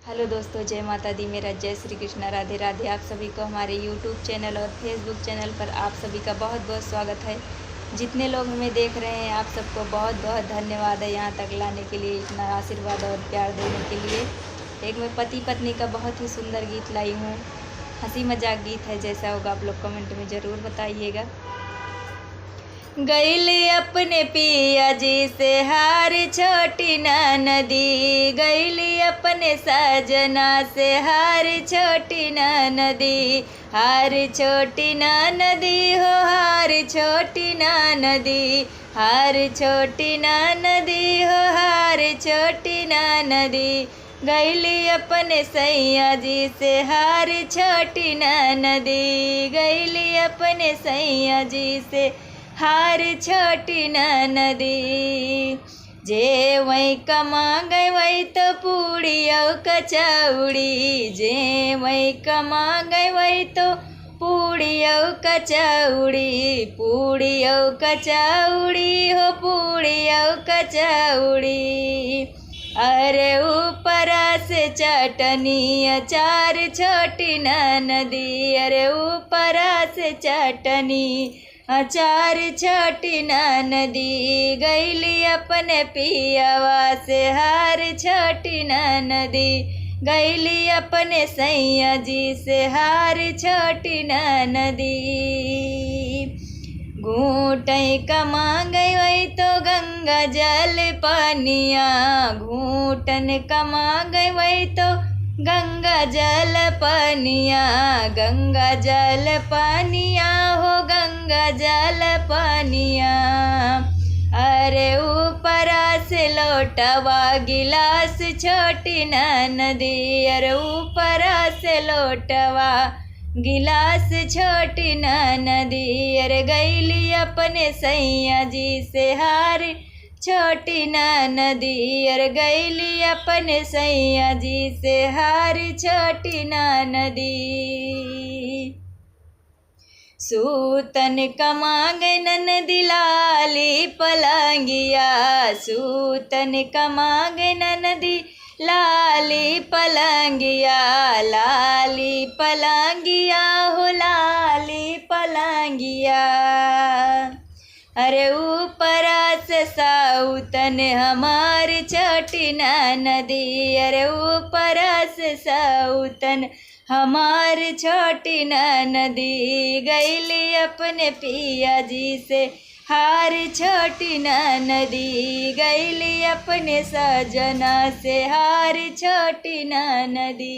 Hello दोस्तों, जय माता दी। मेरा जय श्री कृष्णा, राधे राधे। आप सभी को हमारे यूट्यूब चैनल और फेसबुक चैनल पर आप सभी का बहुत बहुत स्वागत है। जितने लोग हमें देख रहे हैं, आप सबको बहुत बहुत धन्यवाद है यहाँ तक लाने के लिए, इतना आशीर्वाद और प्यार देने के लिए। एक मैं पति पत्नी का बहुत ही सुंदर गीत लाई हूँ, हंसी मजाक गीत है। जैसा होगा आप लोग कमेंट में ज़रूर बताइएगा। गईली अपने पिया जी से हार छोटी नदी, गईली अपने सजना से हार छोटी नदी, हार छोटी नदी हो, हार छोटी नदी, हार छोटी नदी हो, हार छोटी नदी। गईली अपने सैया जी से हार छोटी नदी, गईली अपने सैया जी से हार छोटी नदी। जे वही कमा गए वही तो पूड़ी और कचौड़ी, जे वही कमा गए वही तो पूड़ी और कचौड़ी, पूड़ी और कचौड़ी हो, पूड़ी और कचौड़ी। अरे ऊपर से चटनी अचार छोटी नदी, अरे ऊपर से चटनी अचार छोटी नदी। गईली अपने पियावा से हार छोटी नदी, गईली अपने सैया जी से हार छोटी नदी। घूटई कमा गई वही तो गंगा जल पनिया, घूटन कमा गई वही तो गंगा जल पनिया, गंगा जल पनिया हो, गंगा जल पनिया। अरे ऊपर से लोटवा गिलास छोटी नदी, अरे ऊपर से लोटवा गिलास छोटी नदी। अरे गईली अपने सैया जी से हार छोटी नदी, अरे गईली अपने सैया जी से हार छोटी नदी। सूतन कमा गए ननदी लाली पलंगिया, सूतन कमा गए ननदी लाली पलंगिया, लाली पलंगिया हो, लाली पलंगिया। अरे ऊपर से साउतन हमारी छोटी नदी, अरे ऊपर से साउतन हमारी छोटी नदी। गईली अपने पिया जी से हार छोटी नदी, गईली अपने सजना से हार छोटी नदी।